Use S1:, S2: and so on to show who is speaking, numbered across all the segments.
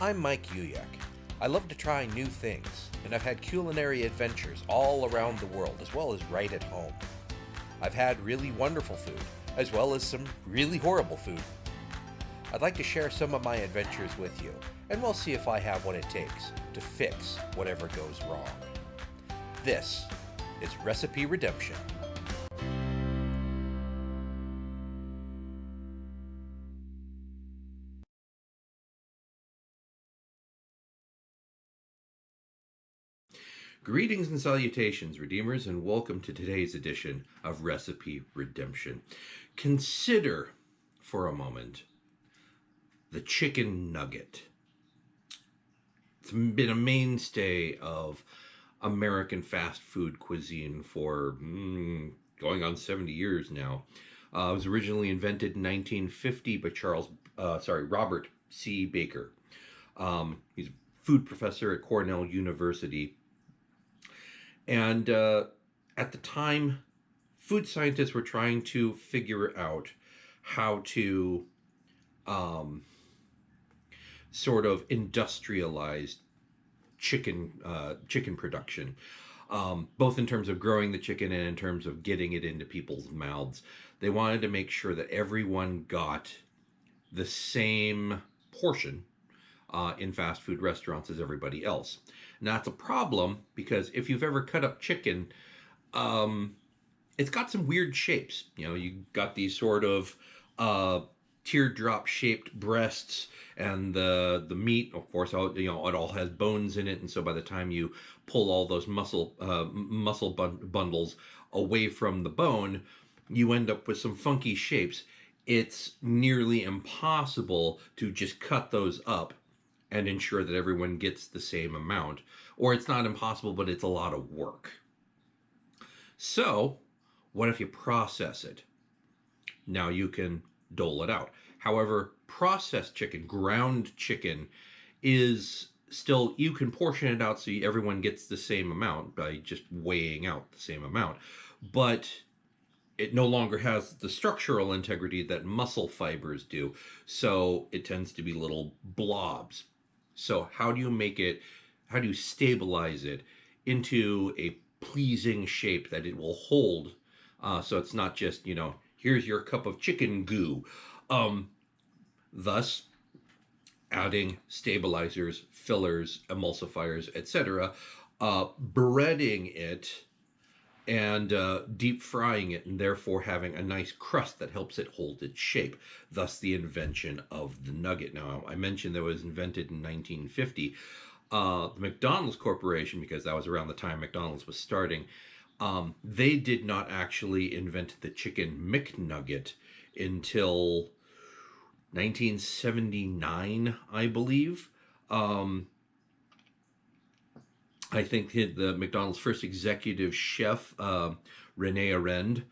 S1: I'm Mike Uyak. I love to try new things, and I've had culinary adventures all around the world, as well as right at home. I've had really wonderful food, as well as some really horrible food. I'd like to share some of my adventures with you, and we'll see if I have what it takes to fix whatever goes wrong. This is Recipe Redemption. Greetings and salutations, Redeemers, and welcome to today's edition of Recipe Redemption. Consider for a moment the chicken nugget. It's been a mainstay of American fast food cuisine for going on 70 years now. It was originally invented in 1950 by Robert C. Baker. He's a food professor at Cornell University. And at the time, food scientists were trying to figure out how to sort of industrialize chicken production, both in terms of growing the chicken and in terms of getting it into people's mouths. They wanted to make sure that everyone got the same portion in fast food restaurants as everybody else. And that's a problem because if you've ever cut up chicken, it's got some weird shapes. You know, you got these sort of teardrop shaped breasts, and the meat, of course, it all has bones in it, and so by the time you pull all those muscle bundles away from the bone, you end up with some funky shapes. It's nearly impossible to just cut those up and ensure that everyone gets the same amount. Or it's not impossible, but it's a lot of work. So, what if you process it? Now you can dole it out. However, processed chicken, ground chicken, is still, you can portion it out so everyone gets the same amount by just weighing out the same amount. But it no longer has the structural integrity that muscle fibers do. So it tends to be little blobs. So how do you stabilize it into a pleasing shape that it will hold? So it's not just, here's your cup of chicken goo. Thus, adding stabilizers, fillers, emulsifiers, etc., breading it, and deep frying it, and therefore having a nice crust that helps it hold its shape. Thus the invention of the nugget. Now, I mentioned that it was invented in 1950. The McDonald's Corporation, because that was around the time McDonald's was starting, they did not actually invent the chicken McNugget until 1979, I believe. I think the McDonald's first executive chef, Rene Arend,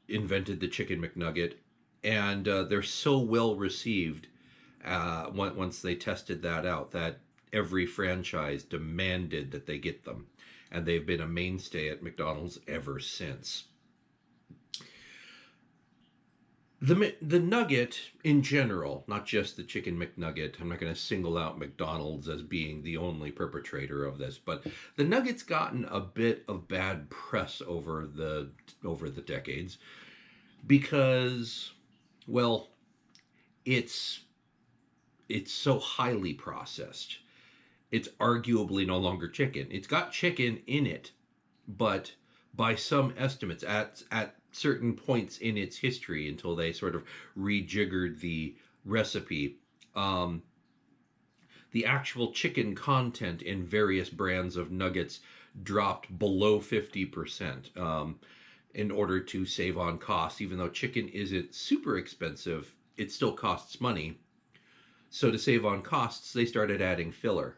S1: invented the chicken McNugget, and they're so well received once they tested that out that every franchise demanded that they get them, and they've been a mainstay at McDonald's ever since. The nugget in general, not just the chicken McNugget, I'm not going to single out McDonald's as being the only perpetrator of this, but the nugget's gotten a bit of bad press over the decades because, well, it's so highly processed. It's arguably no longer chicken. It's got chicken in it, but by some estimates, at certain points in its history, until they sort of rejiggered the recipe, the actual chicken content in various brands of nuggets dropped below 50% in order to save on costs. Even though chicken isn't super expensive, it still costs money. So to save on costs, they started adding filler.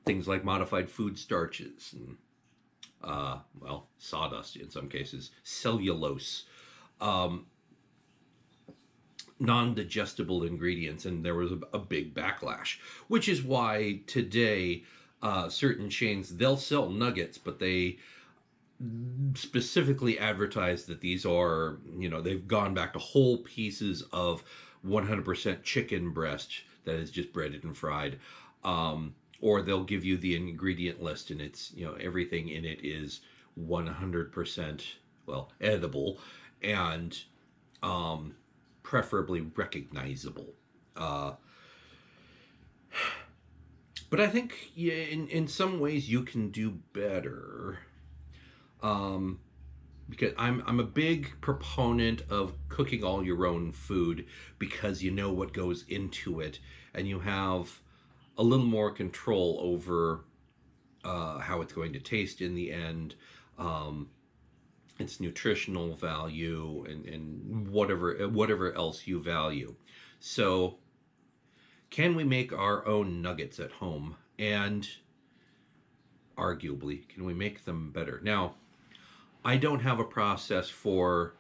S1: Things like modified food starches and sawdust in some cases, cellulose, non-digestible ingredients, and there was a big backlash, which is why today certain chains, they'll sell nuggets, but they specifically advertise that these are, they've gone back to whole pieces of 100% chicken breast that is just breaded and fried. Or they'll give you the ingredient list, and it's, everything in it is 100%, well, edible, and um, preferably recognizable. Uh, but I think, yeah, in some ways you can do better. Um, because I'm a big proponent of cooking all your own food, because you know what goes into it, and you have a little more control over how it's going to taste in the end, um, its nutritional value, and whatever else you value. So, can we make our own nuggets at home? And arguably, can we make them better? Now, I don't have a process for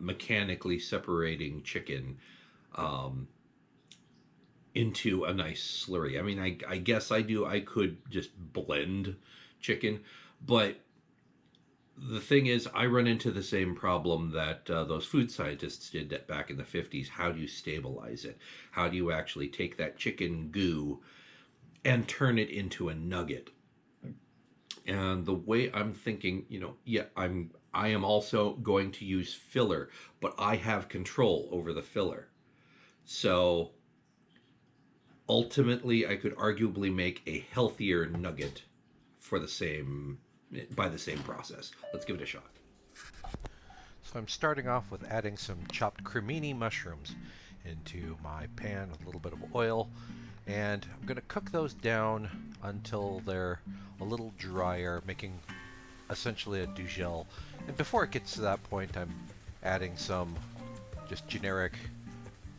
S1: mechanically separating chicken um, into a nice slurry. I mean, I guess I do. I could just blend chicken, but the thing is, I run into the same problem that those food scientists did back in the 50s. How do you stabilize it? How do you actually take that chicken goo and turn it into a nugget? And the way I'm thinking, yeah, I am also going to use filler, but I have control over the filler. So ultimately, I could arguably make a healthier nugget for the same by the same process. Let's give it a shot.
S2: So I'm starting off with adding some chopped cremini mushrooms into my pan with a little bit of oil, and I'm going to cook those down until they're a little drier, making essentially a dugel. And before it gets to that point, I'm adding some just generic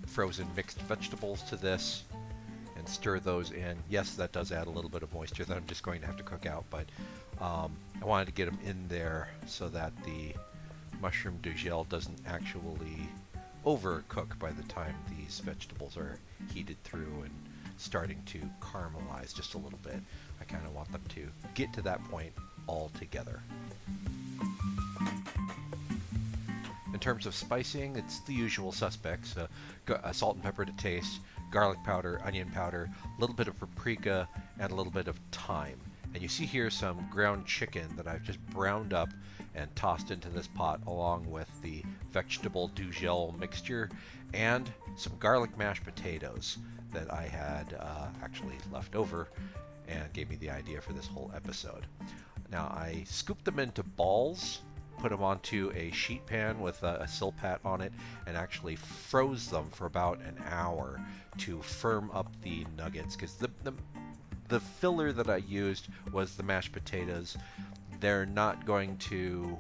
S2: frozen mixed vegetables to this and stir those in. Yes, that does add a little bit of moisture that I'm just going to have to cook out, but I wanted to get them in there so that the mushroom dugel doesn't actually overcook by the time these vegetables are heated through and starting to caramelize just a little bit. I kind of want them to get to that point all together. In terms of spicing, it's the usual suspects: salt and pepper to taste, garlic powder, onion powder, a little bit of paprika, and a little bit of thyme. And you see here some ground chicken that I've just browned up and tossed into this pot along with the vegetable dugel mixture and some garlic mashed potatoes that I had actually left over and gave me the idea for this whole episode. Now I scooped them into balls, put them onto a sheet pan with a silpat on it, and actually froze them for about an hour to firm up the nuggets, because the filler that I used was the mashed potatoes. They're not going to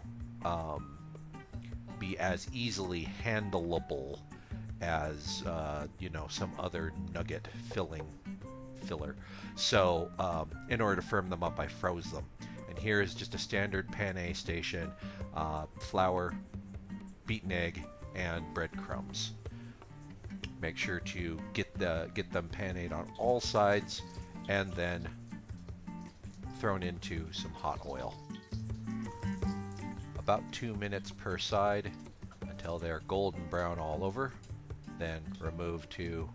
S2: be as easily handleable as some other nugget filler. So in order to firm them up, I froze them. And here is just a standard pan station: flour, beaten egg, and breadcrumbs. Make sure to get them panade on all sides, and then thrown into some hot oil. About 2 minutes per side until they're golden brown all over. Then remove to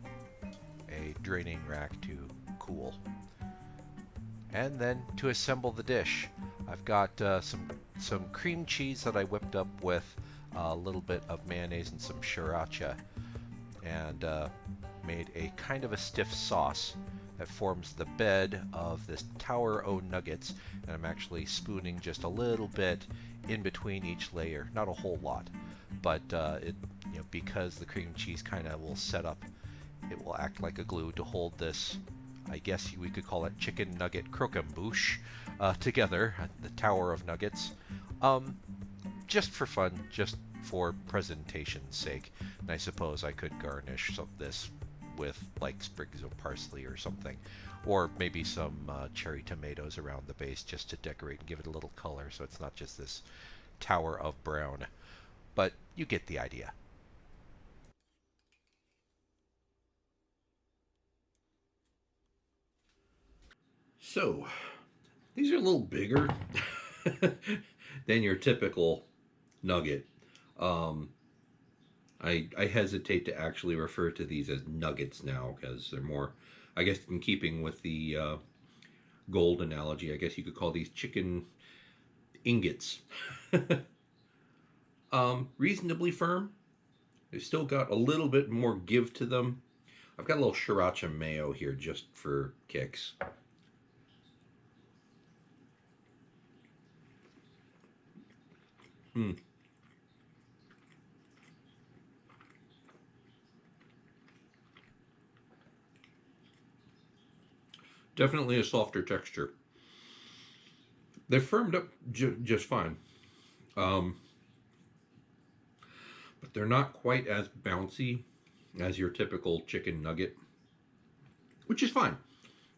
S2: a draining rack to cool. And then to assemble the dish, I've got some cream cheese that I whipped up with a little bit of mayonnaise and some sriracha, and made a kind of a stiff sauce that forms the bed of this Tower O nuggets. And I'm actually spooning just a little bit in between each layer, not a whole lot, but because the cream cheese kind of will set up, it will act like a glue to hold this. I guess we could call it chicken nugget croquembouche together, the Tower of Nuggets, just for fun, just for presentation's sake. And I suppose I could garnish this with like sprigs of parsley or something, or maybe some cherry tomatoes around the base just to decorate and give it a little color, so it's not just this tower of brown. But you get the idea.
S1: So these are a little bigger than your typical nugget. Um, I hesitate to actually refer to these as nuggets now because they're more, I guess, in keeping with the gold analogy. I guess you could call these chicken ingots. Reasonably firm. They've still got a little bit more give to them. I've got a little sriracha mayo here just for kicks. Mm, definitely a softer texture. They've firmed up just fine, um, but they're not quite as bouncy as your typical chicken nugget, which is fine.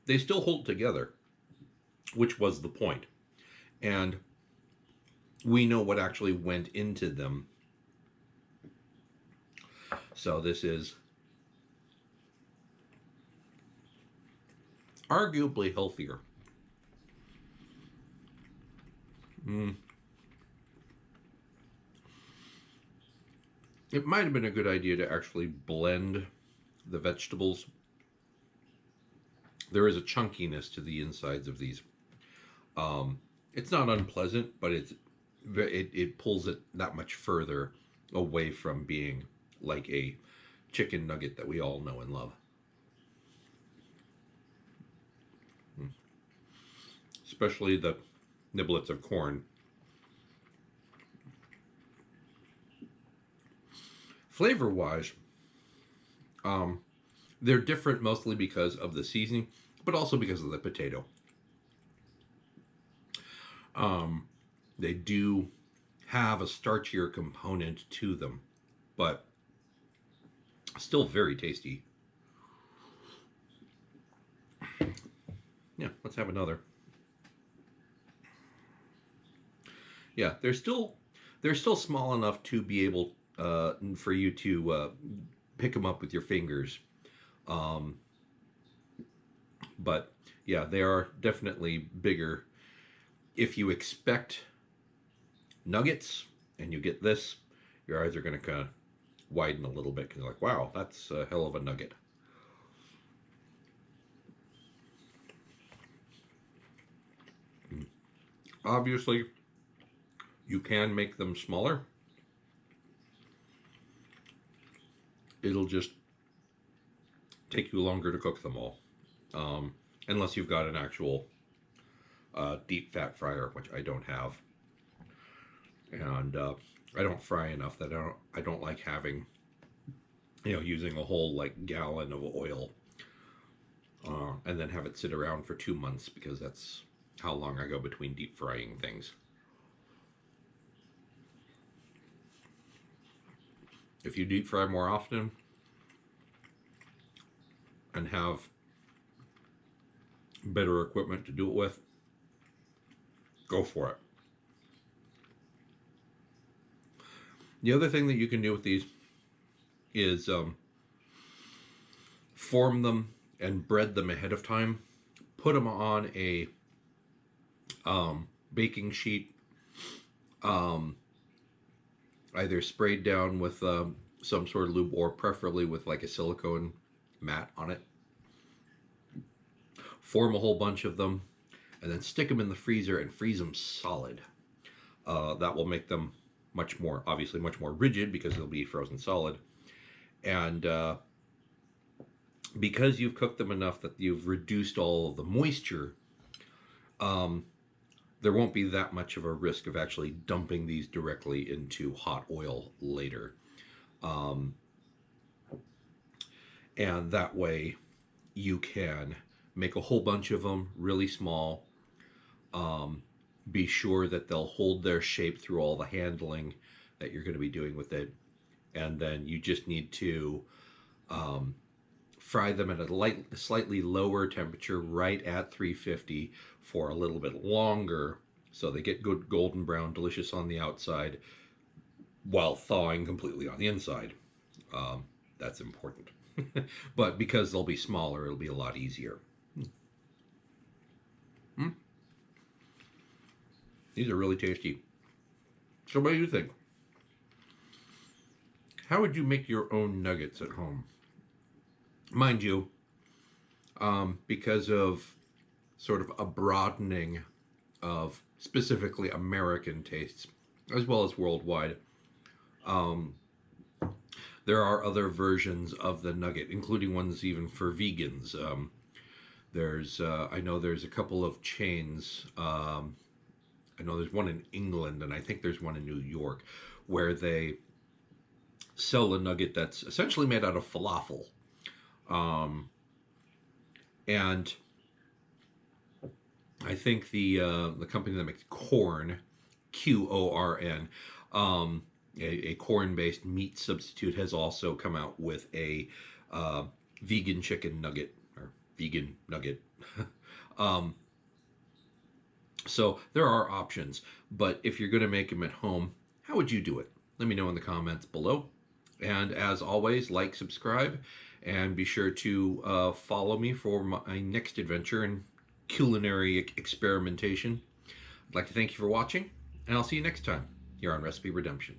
S1: They still hold together, which was the point. And we know what actually went into them. So this is arguably healthier. Mm. It might have been a good idea to actually blend the vegetables. There is a chunkiness to the insides of these. Um, it's not unpleasant, but it pulls it that much further away from being like a chicken nugget that we all know and love. Mm. Especially the niblets of corn. Flavor wise, um, they're different mostly because of the seasoning, but also because of the potato. Um, they do have a starchier component to them, but still very tasty. Yeah, let's have another. Yeah, they're still small enough to be able for you to pick them up with your fingers. Um, but yeah, they are definitely bigger. If you expect nuggets and you get this, your eyes are going to kind of widen a little bit because you're like, wow, that's a hell of a nugget. Obviously, you can make them smaller. It'll just take you longer to cook them all, unless you've got an actual deep fat fryer, which I don't have, and I don't fry enough that I don't like having using a whole like gallon of oil and then have it sit around for 2 months because that's how long I go between deep frying things. If you deep fry more often and have better equipment to do it with, go for it. The other thing that you can do with these is form them and bread them ahead of time. Put them on a baking sheet, um, either sprayed down with some sort of lube or preferably with like a silicone mat on it. Form a whole bunch of them and then stick them in the freezer and freeze them solid. That will make them obviously much more rigid because they'll be frozen solid. And because you've cooked them enough that you've reduced all of the moisture, um, there won't be that much of a risk of actually dumping these directly into hot oil later. Um, and that way you can make a whole bunch of them really small. Um, be sure that they'll hold their shape through all the handling that you're going to be doing with it. And then you just need to um, fry them at a slightly lower temperature, right at 350, for a little bit longer, so they get good golden brown, delicious on the outside, while thawing completely on the inside. That's important. But because they'll be smaller, it'll be a lot easier. Hmm. These are really tasty. So, what do you think? how would you make your own nuggets at home? Mind you, because of sort of a broadening of specifically American tastes, as well as worldwide, um, there are other versions of the nugget, including ones even for vegans. I know there's a couple of chains. I know there's one in England, and I think there's one in New York, where they sell a nugget that's essentially made out of falafel. Um, and I think the company that makes corn, QORN, a corn based meat substitute, has also come out with a uh, vegan chicken nugget or vegan nugget. um, so there are options, but if you're going to make them at home, how would you do it? Let me know in the comments below. And as always, like, subscribe, and be sure to follow me for my next adventure in culinary experimentation. I'd like to thank you for watching, and I'll see you next time here on Recipe Redemption.